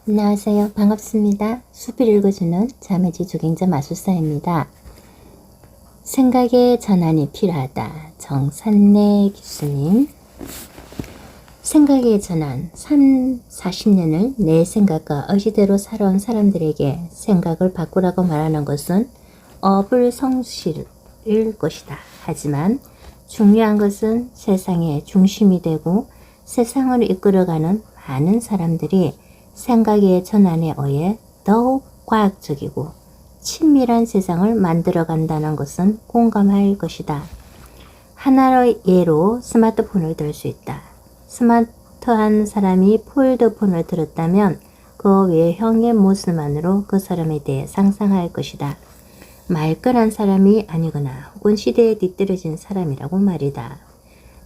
안녕하세요. 반갑습니다. 수필 읽어주는 자매지 조경자 마술사입니다. 생각의 전환이 필요하다. 정산래 교수님. 생각의 전환. 40년을 내 생각과 의지대로 살아온 사람들에게 생각을 바꾸라고 말하는 것은 어불성실일 것이다. 하지만 중요한 것은 세상의 중심이 되고 세상을 이끌어가는 많은 사람들이 생각의 전환에 의해 더욱 과학적이고 친밀한 세상을 만들어 간다는 것은 공감할 것이다. 하나의 예로 스마트폰을 들 수 있다. 스마트한 사람이 폴더폰을 들었다면 그 외형의 모습만으로 그 사람에 대해 상상할 것이다. 말끈한 사람이 아니거나 혹은 시대에 뒤떨어진 사람이라고 말이다.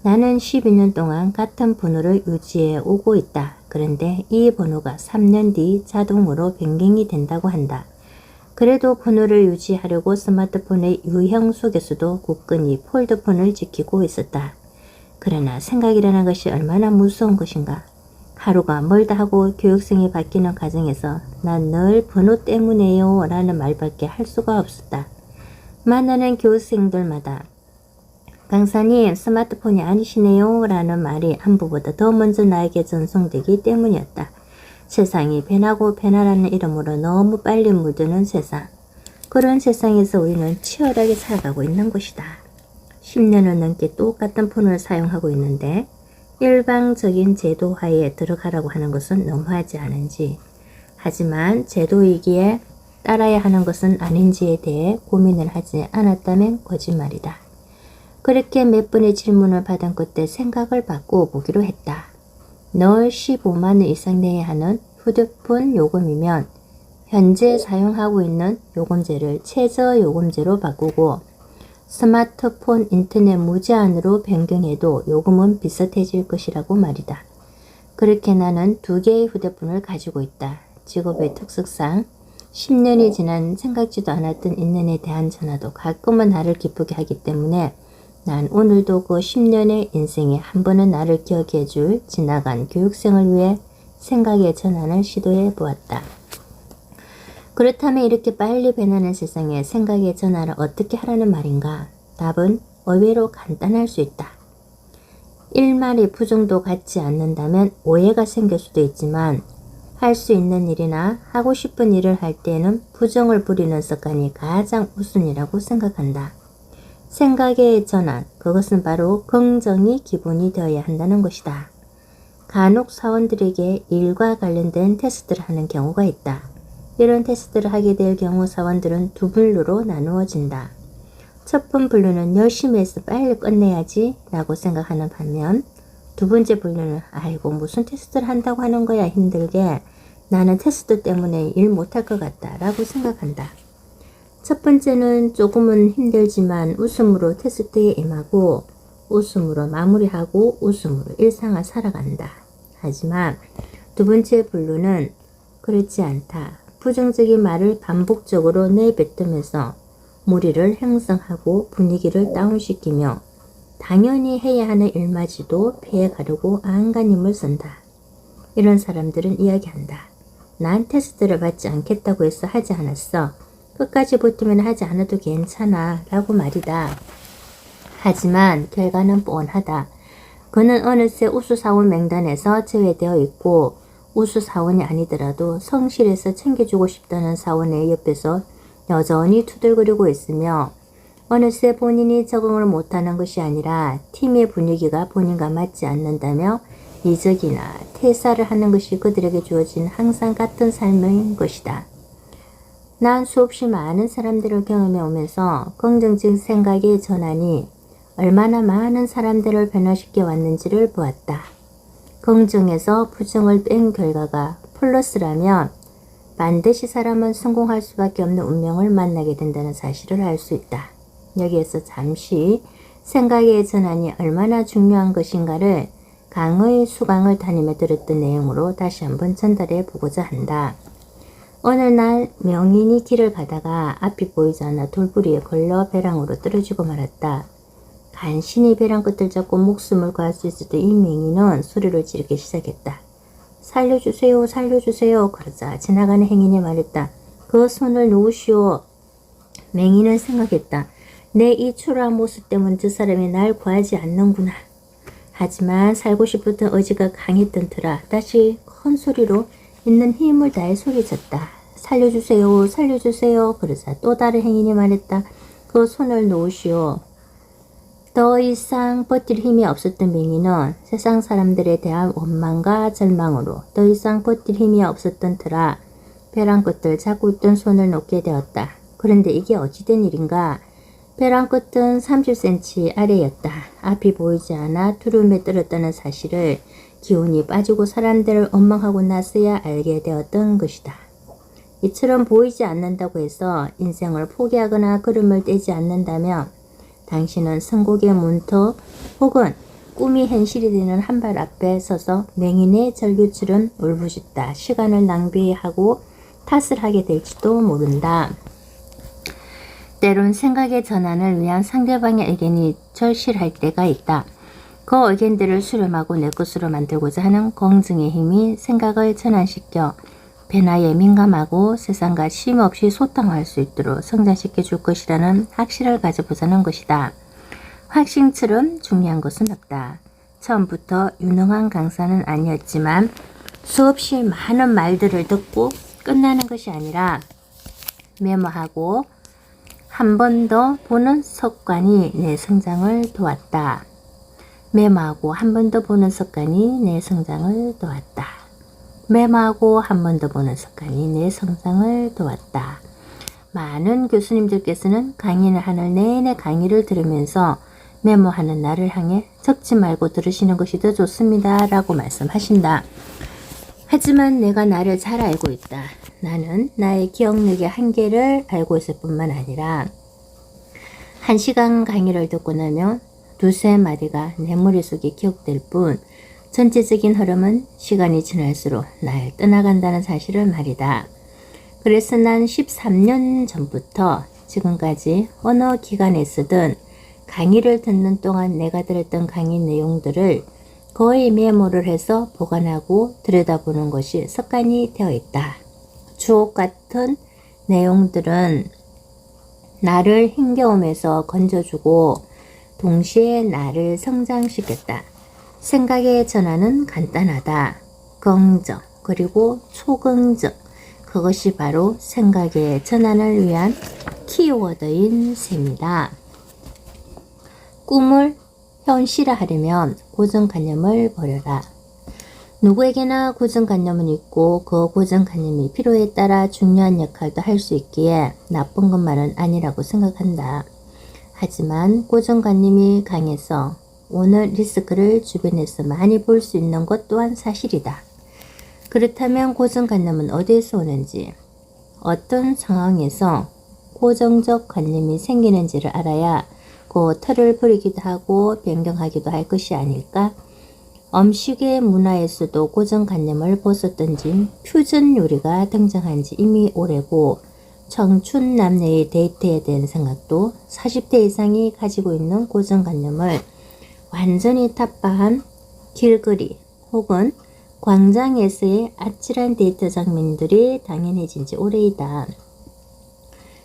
나는 12년 동안 같은 번호를 유지해 오고 있다. 그런데 이 번호가 3년 뒤 자동으로 변경이 된다고 한다. 그래도 번호를 유지하려고 스마트폰의 유형 속에서도 굳건히 폴더폰을 지키고 있었다. 그러나 생각이라는 것이 얼마나 무서운 것인가. 하루가 멀다 하고 교육생이 바뀌는 과정에서 난 늘 번호 때문에요 라는 말밖에 할 수가 없었다. 만나는 교육생들마다 강사님 스마트폰이 아니시네요 라는 말이 안부보다 더 먼저 나에게 전송되기 때문이었다. 세상이 변하고 변화라는 이름으로 너무 빨리 물드는 세상. 그런 세상에서 우리는 치열하게 살아가고 있는 것이다. 10년을 넘게 똑같은 폰을 사용하고 있는데 일방적인 제도화에 들어가라고 하는 것은 너무하지 않은지, 하지만 제도이기에 따라야 하는 것은 아닌지에 대해 고민을 하지 않았다면 거짓말이다. 그렇게 몇 번의 질문을 받은 끝에 생각을 바꿔보기로 했다. 널 15만원 이상 내야 하는 휴대폰 요금이면 현재 사용하고 있는 요금제를 최저 요금제로 바꾸고 스마트폰 인터넷 무제한으로 변경해도 요금은 비슷해질 것이라고 말이다. 그렇게 나는 2개의 휴대폰을 가지고 있다. 직업의 특성상 10년이 지난 생각지도 않았던 인연에 대한 전화도 가끔은 나를 기쁘게 하기 때문에 난 오늘도 그 10년의 인생에 한 번은 나를 기억해 줄 지나간 교육생을 위해 생각의 전환을 시도해 보았다. 그렇다면 이렇게 빨리 변하는 세상에 생각의 전환을 어떻게 하라는 말인가? 답은 의외로 간단할 수 있다. 일말의 부정도 갖지 않는다면 오해가 생길 수도 있지만 할 수 있는 일이나 하고 싶은 일을 할 때는 부정을 부리는 습관이 가장 우선이라고 생각한다. 생각의 전환, 그것은 바로 긍정이 기본이 되어야 한다는 것이다. 간혹 사원들에게 일과 관련된 테스트를 하는 경우가 있다. 이런 테스트를 하게 될 경우 사원들은 두 분류로 나누어진다. 첫 번 분류는 열심히 해서 빨리 끝내야지 라고 생각하는 반면 두 번째 분류는 아이고 무슨 테스트를 한다고 하는 거야 힘들게, 나는 테스트 때문에 일 못할 것 같다 라고 생각한다. 첫 번째는 조금은 힘들지만 웃음으로 테스트에 임하고 웃음으로 마무리하고 웃음으로 일상을 살아간다. 하지만 두 번째 분류는 그렇지 않다. 부정적인 말을 반복적으로 내뱉으면서 무리를 형성하고 분위기를 다운시키며 당연히 해야 하는 일마저도 피해가려고 안간힘을 쓴다. 이런 사람들은 이야기한다. 난 테스트를 받지 않겠다고 해서 하지 않았어. 끝까지 버티면 하지 않아도 괜찮아 라고 말이다. 하지만 결과는 뻔하다. 그는 어느새 우수사원 명단에서 제외되어 있고 우수사원이 아니더라도 성실해서 챙겨주고 싶다는 사원의 옆에서 여전히 투덜거리고 있으며 어느새 본인이 적응을 못하는 것이 아니라 팀의 분위기가 본인과 맞지 않는다며 이적이나 퇴사를 하는 것이 그들에게 주어진 항상 같은 삶인 것이다. 난 수없이 많은 사람들을 경험해 오면서 긍정적 생각의 전환이 얼마나 많은 사람들을 변화시켜 왔는지를 보았다. 긍정에서 부정을 뺀 결과가 플러스라면 반드시 사람은 성공할 수밖에 없는 운명을 만나게 된다는 사실을 알 수 있다. 여기에서 잠시 생각의 전환이 얼마나 중요한 것인가를 강의 수강을 다니며 들었던 내용으로 다시 한번 전달해 보고자 한다. 어느 날 명인이 길을 가다가 앞이 보이지 않아 돌부리에 걸려 배랑으로 떨어지고 말았다. 간신히 배랑 끝을 잡고 목숨을 구할 수 있었던 이 명인은 소리를 지르기 시작했다. 살려주세요, 살려주세요. 그러자 지나가는 행인이 말했다. 그 손을 놓으시오. 맹인은 생각했다. 내 이 초라한 모습 때문에 저 사람이 날 구하지 않는구나. 하지만 살고 싶었던 의지가 강했던 터라 다시 큰 소리로 있는 힘을 다해 소리쳤다. 살려주세요, 살려주세요. 그러자 또 다른 행인이 말했다. 그 손을 놓으시오. 더 이상 버틸 힘이 없었던 맹인은 세상 사람들에 대한 원망과 절망으로 더 이상 버틸 힘이 없었던 터라 벼랑 끝을 잡고 있던 손을 놓게 되었다. 그런데 이게 어찌된 일인가? 벼랑 끝은 30cm 아래였다. 앞이 보이지 않아 두려움에 떨었다는 사실을 기운이 빠지고 사람들을 원망하고 나서야 알게 되었던 것이다. 이처럼 보이지 않는다고 해서 인생을 포기하거나 걸음을 떼지 않는다면 당신은 선곡의 문턱 혹은 꿈이 현실이 되는 한 발 앞에 서서 맹인의 절규처럼 울부짖다 시간을 낭비하고 탓을 하게 될지도 모른다. 때론 생각의 전환을 위한 상대방의 의견이 절실할 때가 있다. 그 의견들을 수렴하고 내 것으로 만들고자 하는 공증의 힘이 생각을 전환시켜 변화에 민감하고 세상과 쉼없이 소통할 수 있도록 성장시켜 줄 것이라는 확신을 가져보자는 것이다. 확신처럼 중요한 것은 없다. 처음부터 유능한 강사는 아니었지만 수없이 많은 말들을 듣고 끝나는 것이 아니라 메모하고 한 번 더 보는 습관이 내 성장을 도왔다. 메모하고 한 번 더 보는 습관이 내 성장을 도왔다. 메모하고 한 번 더 보는 습관이 내 성장을 도왔다. 많은 교수님들께서는 강의를 하는 내내 강의를 들으면서 메모하는 나를 향해 적지 말고 들으시는 것이 더 좋습니다 라고 말씀하신다. 하지만 내가 나를 잘 알고 있다. 나는 나의 기억력의 한계를 알고 있을 뿐만 아니라 1시간 강의를 듣고 나면 두세 마디가 내 머릿속에 기억될 뿐 전체적인 흐름은 시간이 지날수록 날 떠나간다는 사실을 말이다. 그래서 난 13년 전부터 지금까지 어느 기관에서든 강의를 듣는 동안 내가 들었던 강의 내용들을 거의 메모를 해서 보관하고 들여다보는 것이 습관이 되어 있다. 주옥 같은 내용들은 나를 힘겨움에서 건져주고 동시에 나를 성장시켰다. 생각의 전환은 간단하다. 긍정 그리고 초긍정 그것이 바로 생각의 전환을 위한 키워드인 셈이다. 꿈을 현실화하려면 고정관념을 버려라. 누구에게나 고정관념은 있고 그 고정관념이 필요에 따라 중요한 역할도 할 수 있기에 나쁜 것만은 아니라고 생각한다. 하지만 고정관념이 강해서 오늘 리스크를 주변에서 많이 볼 수 있는 것 또한 사실이다. 그렇다면 고정관념은 어디에서 오는지, 어떤 상황에서 고정적 관념이 생기는지를 알아야 그 틀을 버리기도 하고 변경하기도 할 것이 아닐까? 음식의 문화에서도 고정관념을 벗어던진 퓨전 요리가 등장한 지 이미 오래고 청춘 남녀의 데이트에 대한 생각도 40대 이상이 가지고 있는 고정관념을 완전히 타파한 길거리 혹은 광장에서의 아찔한 데이트 장면들이 당연해진 지 오래이다.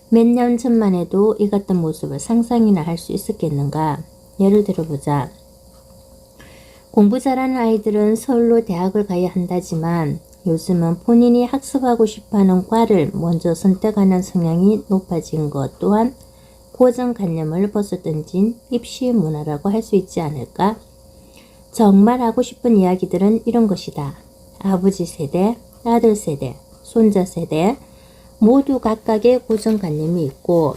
몇 년 전만 해도 이 같은 모습을 상상이나 할 수 있었겠는가? 예를 들어보자. 공부 잘하는 아이들은 서울로 대학을 가야 한다지만 요즘은 본인이 학습하고 싶어하는 과를 먼저 선택하는 성향이 높아진 것 또한 고정관념을 벗어던진 입시 문화라고 할 수 있지 않을까? 정말 하고 싶은 이야기들은 이런 것이다. 아버지 세대, 아들 세대, 손자 세대 모두 각각의 고정관념이 있고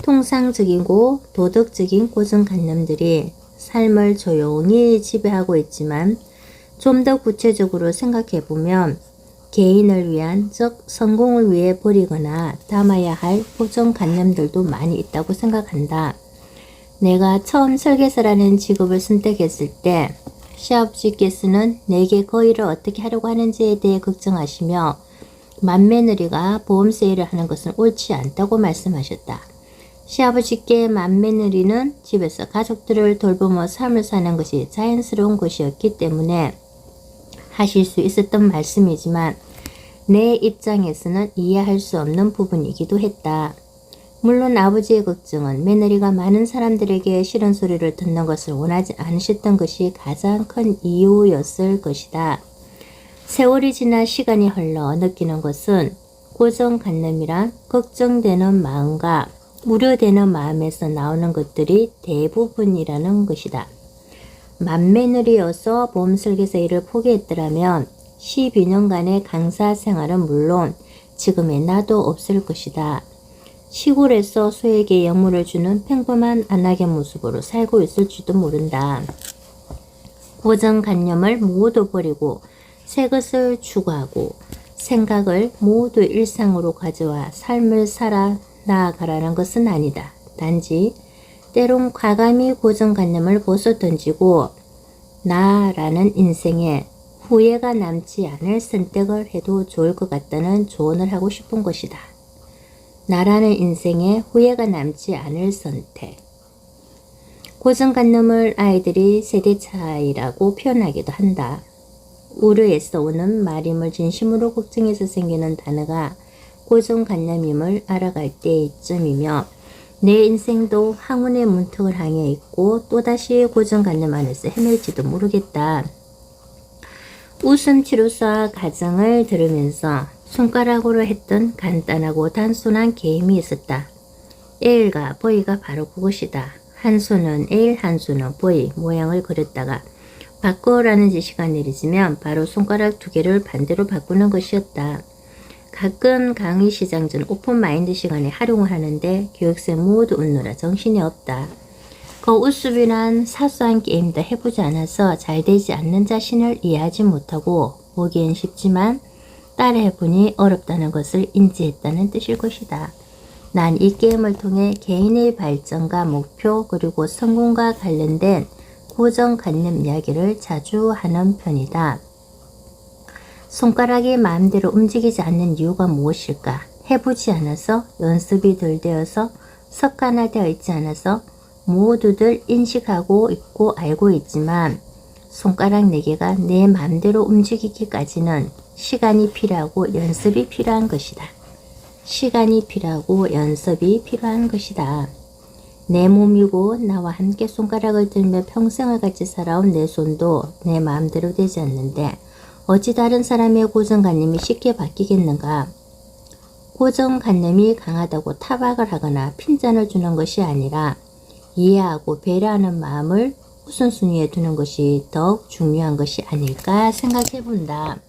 통상적이고 도덕적인 고정관념들이 삶을 조용히 지배하고 있지만 좀 더 구체적으로 생각해보면 개인을 위한 즉 성공을 위해 버리거나 담아야 할 고정관념들도 많이 있다고 생각한다. 내가 처음 설계사라는 직업을 선택했을 때 시아버지께서는 내게 그 일을 어떻게 하려고 하는지에 대해 걱정하시며 맏며느리가 보험 세일을 하는 것은 옳지 않다고 말씀하셨다. 시아버지께 맏며느리는 집에서 가족들을 돌보며 삶을 사는 것이 자연스러운 것이었기 때문에 하실 수 있었던 말씀이지만 내 입장에서는 이해할 수 없는 부분이기도 했다. 물론 아버지의 걱정은 며느리가 많은 사람들에게 싫은 소리를 듣는 것을 원하지 않으셨던 것이 가장 큰 이유였을 것이다. 세월이 지나 시간이 흘러 느끼는 것은 고정관념이란 걱정되는 마음과 우려되는 마음에서 나오는 것들이 대부분이라는 것이다. 맏며느리여서 보험설계사 일을 포기했더라면 12년간의 강사 생활은 물론 지금의 나도 없을 것이다. 시골에서 소에게 영물을 주는 평범한 안락의 모습으로 살고 있을지도 모른다. 고정관념을 모두 버리고 새 것을 추구하고 생각을 모두 일상으로 가져와 삶을 살아 나아가라는 것은 아니다. 단지 때론 과감히 고정관념을 벗어던지고 나라는 인생에 후회가 남지 않을 선택을 해도 좋을 것 같다는 조언을 하고 싶은 것이다. 나라는 인생에 후회가 남지 않을 선택. 고정관념을 아이들이 세대 차이라고 표현하기도 한다. 우려에서 오는 말임을 진심으로 걱정해서 생기는 단어가 고정관념임을 알아갈 때쯤이며 내 인생도 항운의 문턱을 향해 있고 또다시 고정관념 안에서 헤맬지도 모르겠다. 웃음치료사 가정을 들으면서 손가락으로 했던 간단하고 단순한 게임이 있었다. A과 B가 바로 그것이다. 한 손은 A, 한 손은 B 모양을 그렸다가 바꿔라는 지시가 내려지면 바로 손가락 두 개를 반대로 바꾸는 것이었다. 가끔 강의 시장 전 오픈마인드 시간에 활용을 하는데 교육생 모두 웃느라 정신이 없다. 그 웃음이란 사소한 게임도 해보지 않아서 잘 되지 않는 자신을 이해하지 못하고 보기엔 쉽지만 따라해보니 어렵다는 것을 인지했다는 뜻일 것이다. 난 이 게임을 통해 개인의 발전과 목표 그리고 성공과 관련된 고정관념 이야기를 자주 하는 편이다. 손가락이 마음대로 움직이지 않는 이유가 무엇일까? 해보지 않아서, 연습이 덜 되어서, 습관화되어 있지 않아서 모두들 인식하고 있고 알고 있지만 손가락 4개가 내 마음대로 움직이기까지는 시간이 필요하고 연습이 필요한 것이다. 시간이 필요하고 연습이 필요한 것이다. 내 몸이고 나와 함께 손가락을 들며 평생을 같이 살아온 내 손도 내 마음대로 되지 않는데 어찌 다른 사람의 고정관념이 쉽게 바뀌겠는가? 고정관념이 강하다고 타박을 하거나 핀잔을 주는 것이 아니라 이해하고 배려하는 마음을 우선순위에 두는 것이 더욱 중요한 것이 아닐까 생각해 본다.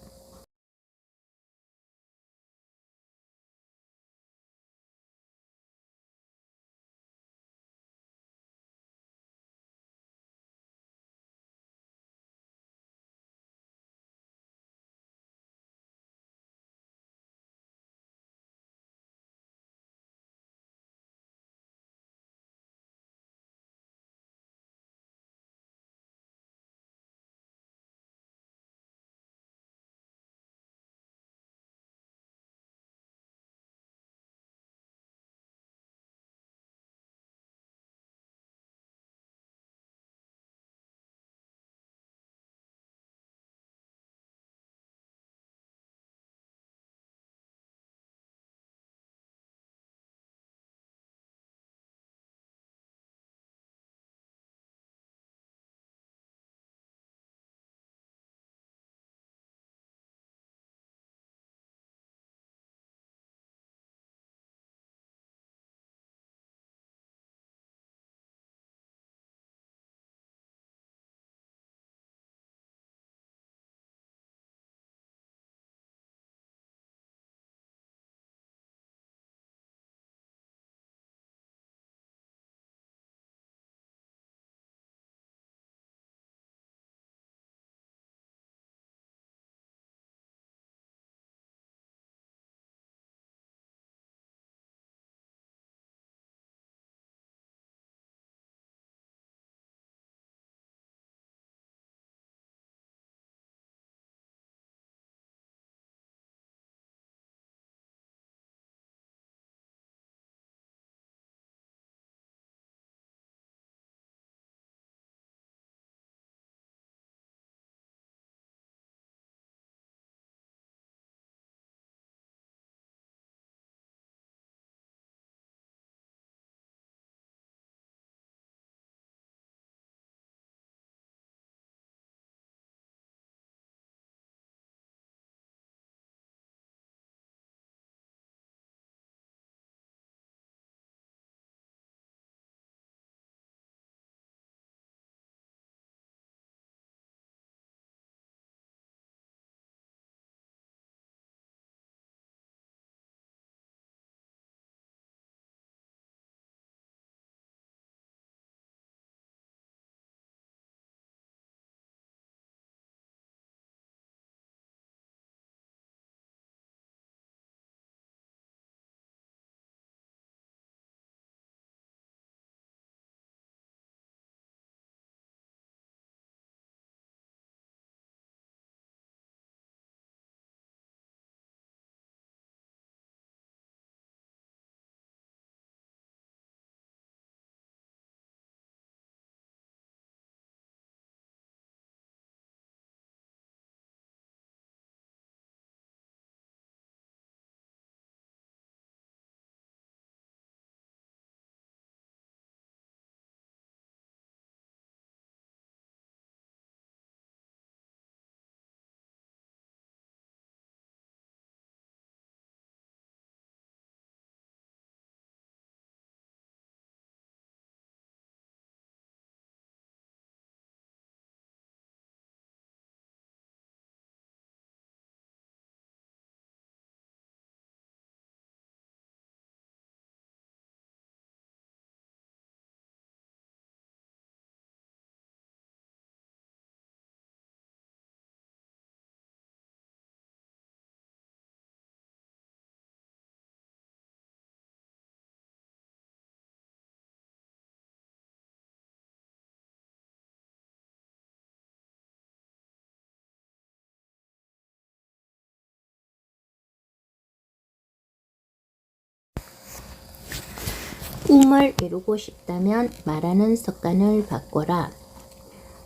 꿈을 이루고 싶다면 말하는 습관을 바꿔라.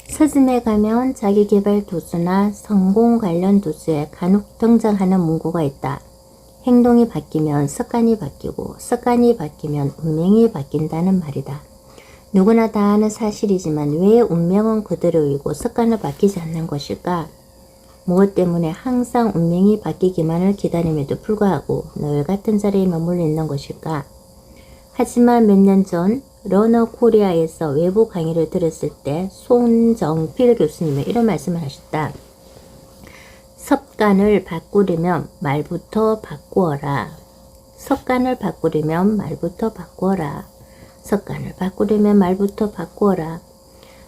서점에 가면 자기계발 도서나 성공 관련 도서에 간혹 등장하는 문구가 있다. 행동이 바뀌면 습관이 바뀌고 습관이 바뀌면 운명이 바뀐다는 말이다. 누구나 다 아는 사실이지만 왜 운명은 그대로이고 습관은 바뀌지 않는 것일까? 무엇 때문에 항상 운명이 바뀌기만을 기다림에도 불구하고 늘 같은 자리에 머물러 있는 것일까? 하지만 몇 년 전 러너 코리아에서 외부 강의를 들었을 때 손정필 교수님이 이런 말씀을 하셨다. 습관을 바꾸려면 말부터 바꾸어라. 습관을 바꾸려면 말부터 바꾸어라. 습관을 바꾸려면 말부터 바꾸어라.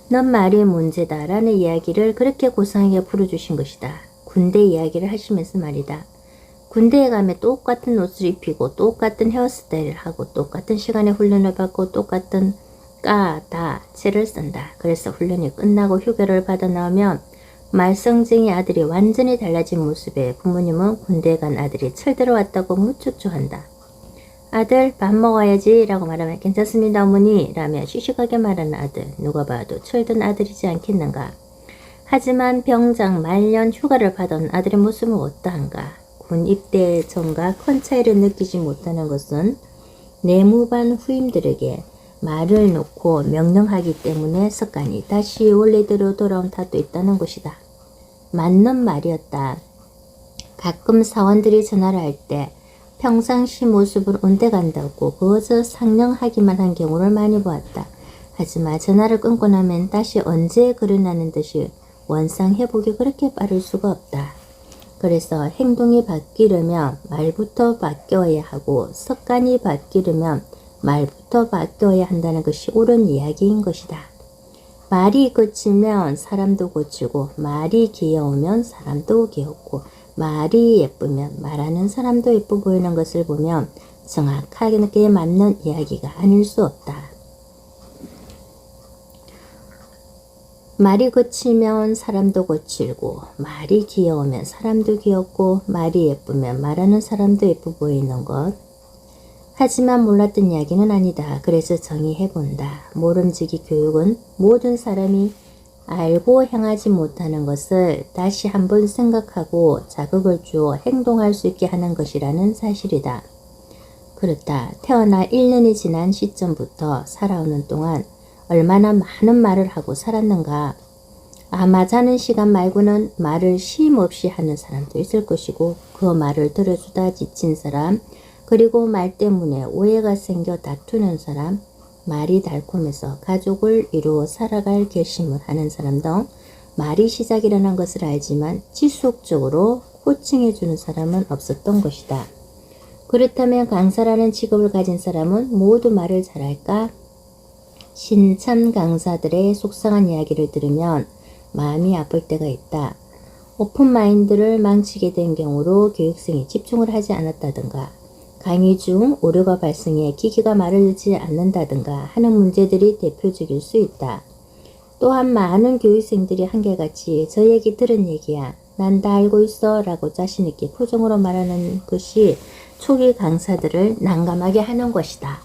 넌 말이 문제다 라는 이야기를 그렇게 고상하게 풀어주신 것이다. 군대 이야기를 하시면서 말이다. 군대에 가면 똑같은 옷을 입히고 똑같은 헤어스타일을 하고 똑같은 시간에 훈련을 받고 똑같은 채를 쓴다. 그래서 훈련이 끝나고 휴가를 받아 나오면 말썽쟁이 아들이 완전히 달라진 모습에 부모님은 군대에 간 아들이 철들어 왔다고 무척 좋아한다. 아들 밥 먹어야지 라고 말하면 괜찮습니다 어머니 라며 씩씩하게 말하는 아들. 누가 봐도 철든 아들이지 않겠는가. 하지만 병장 말년 휴가를 받은 아들의 모습은 어떠한가. 군 입대 전과 큰 차이를 느끼지 못하는 것은 내무반 후임들에게 말을 놓고 명령하기 때문에 습관이 다시 원래대로 돌아온 탓도 있다는 것이다. 맞는 말이었다. 가끔 사원들이 전화를 할 때 평상시 모습을 온데간다고 그저 상냥하기만 한 경우를 많이 보았다. 하지만 전화를 끊고 나면 다시 언제 그러나는 듯이 원상회복이 그렇게 빠를 수가 없다. 그래서 행동이 바뀌려면 말부터 바뀌어야 하고 습관이 바뀌려면 말부터 바뀌어야 한다는 것이 옳은 이야기인 것이다. 말이 고치면 사람도 고치고 말이 귀여우면 사람도 귀엽고 말이 예쁘면 말하는 사람도 예뻐 보이는 것을 보면 정확하게 맞는 이야기가 아닐 수 없다. 말이 고치면 사람도 고치고 말이 귀여우면 사람도 귀엽고 말이 예쁘면 말하는 사람도 예뻐 보이는 것. 하지만 몰랐던 이야기는 아니다. 그래서 정의해본다. 모름지기 교육은 모든 사람이 알고 행하지 못하는 것을 다시 한번 생각하고 자극을 주어 행동할 수 있게 하는 것이라는 사실이다. 그렇다. 태어나 1년이 지난 시점부터 살아오는 동안 얼마나 많은 말을 하고 살았는가. 아마 자는 시간 말고는 말을 쉼 없이 하는 사람도 있을 것이고 그 말을 들어주다 지친 사람, 그리고 말 때문에 오해가 생겨 다투는 사람, 말이 달콤해서 가족을 이루어 살아갈 결심을 하는 사람 등 말이 시작이라는 것을 알지만 지속적으로 코칭해주는 사람은 없었던 것이다. 그렇다면 강사라는 직업을 가진 사람은 모두 말을 잘할까? 신참 강사들의 속상한 이야기를 들으면 마음이 아플 때가 있다. 오픈마인드를 망치게 된 경우로 교육생이 집중을 하지 않았다든가 강의 중 오류가 발생해 기기가 말을 듣지 않는다든가 하는 문제들이 대표적일 수 있다. 또한 많은 교육생들이 한결같이 저 얘기 들은 얘기야. 난 다 알고 있어 라고 자신있게 표정으로 말하는 것이 초기 강사들을 난감하게 하는 것이다.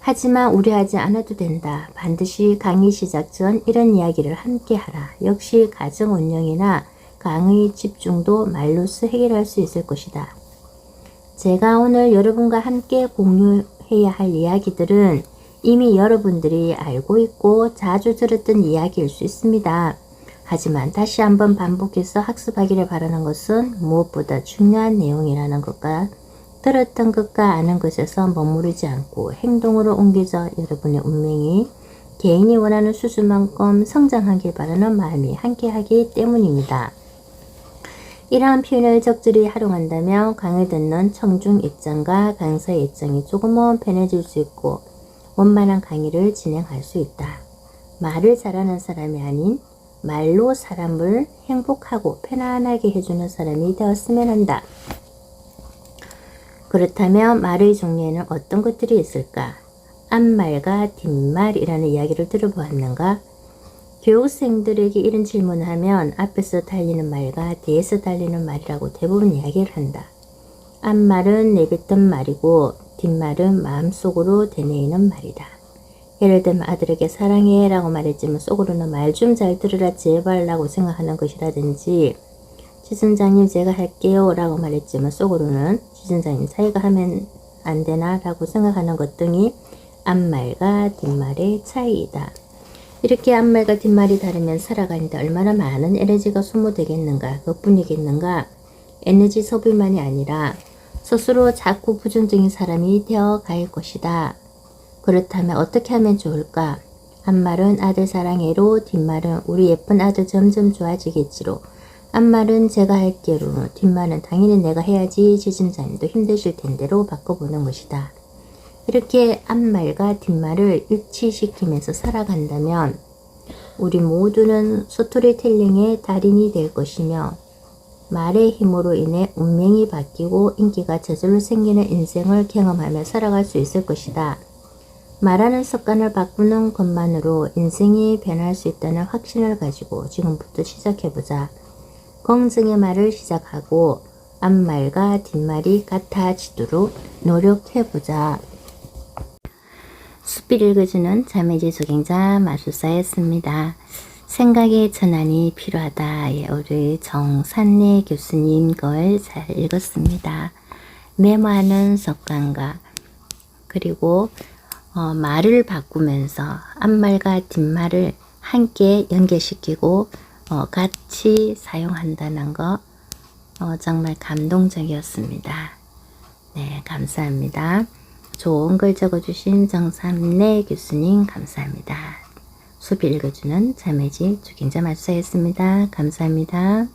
하지만 우려하지 않아도 된다. 반드시 강의 시작 전 이런 이야기를 함께 하라. 역시 가정 운영이나 강의 집중도 말로써 해결할 수 있을 것이다. 제가 오늘 여러분과 함께 공유해야 할 이야기들은 이미 여러분들이 알고 있고 자주 들었던 이야기일 수 있습니다. 하지만 다시 한번 반복해서 학습하기를 바라는 것은 무엇보다 중요한 내용이라는 것과 들었던 것과 아는 것에서 머무르지 않고 행동으로 옮겨져 여러분의 운명이 개인이 원하는 수준만큼 성장하길 바라는 마음이 함께하기 때문입니다. 이러한 표현을 적절히 활용한다면 강의 듣는 청중 입장과 강사의 입장이 조금은 편해질 수 있고 원만한 강의를 진행할 수 있다. 말을 잘하는 사람이 아닌 말로 사람을 행복하고 편안하게 해주는 사람이 되었으면 한다. 그렇다면 말의 종류에는 어떤 것들이 있을까? 앞말과 뒷말이라는 이야기를 들어보았는가? 교육생들에게 이런 질문을 하면 앞에서 달리는 말과 뒤에서 달리는 말이라고 대부분 이야기를 한다. 앞말은 내뱉던 말이고 뒷말은 마음속으로 되뇌이는 말이다. 예를 들면 아들에게 사랑해 라고 말했지만 속으로는 말 좀 잘 들으라 제발 라고 생각하는 것이라든지, 지순장님 제가 할게요 라고 말했지만 속으로는 지순장님 자기가 하면 안 되나 라고 생각하는 것 등이 앞말과 뒷말의 차이이다. 이렇게 앞말과 뒷말이 다르면 살아가는데 얼마나 많은 에너지가 소모되겠는가, 그뿐이겠는가. 에너지 소비만이 아니라 스스로 자꾸 부정적인 사람이 되어 갈 것이다. 그렇다면 어떻게 하면 좋을까? 앞말은 아들 사랑해로, 뒷말은 우리 예쁜 아들 점점 좋아지겠지로, 앞말은 제가 할게로, 뒷말은 당연히 내가 해야지 지진자님도 힘드실 텐데로 바꿔보는 것이다. 이렇게 앞말과 뒷말을 일치시키면서 살아간다면 우리 모두는 스토리텔링의 달인이 될 것이며 말의 힘으로 인해 운명이 바뀌고 인기가 저절로 생기는 인생을 경험하며 살아갈 수 있을 것이다. 말하는 습관을 바꾸는 것만으로 인생이 변할 수 있다는 확신을 가지고 지금부터 시작해보자. 공증의 말을 시작하고 앞말과 뒷말이 같아지도록 노력해보자. 숲을 읽어주는 자매지 조경자 마술사였습니다. 생각의 전환이 필요하다. 예, 우리 정산래 교수님 걸 잘 읽었습니다. 메모하는 습관과 그리고 말을 바꾸면서 앞말과 뒷말을 함께 연결시키고 같이 사용한다는 거 정말 감동적이었습니다. 네, 감사합니다. 좋은 글 적어주신 정삼래 교수님 감사합니다. 수비 읽어주는 자매지 주경자 마술사였습니다. 감사합니다.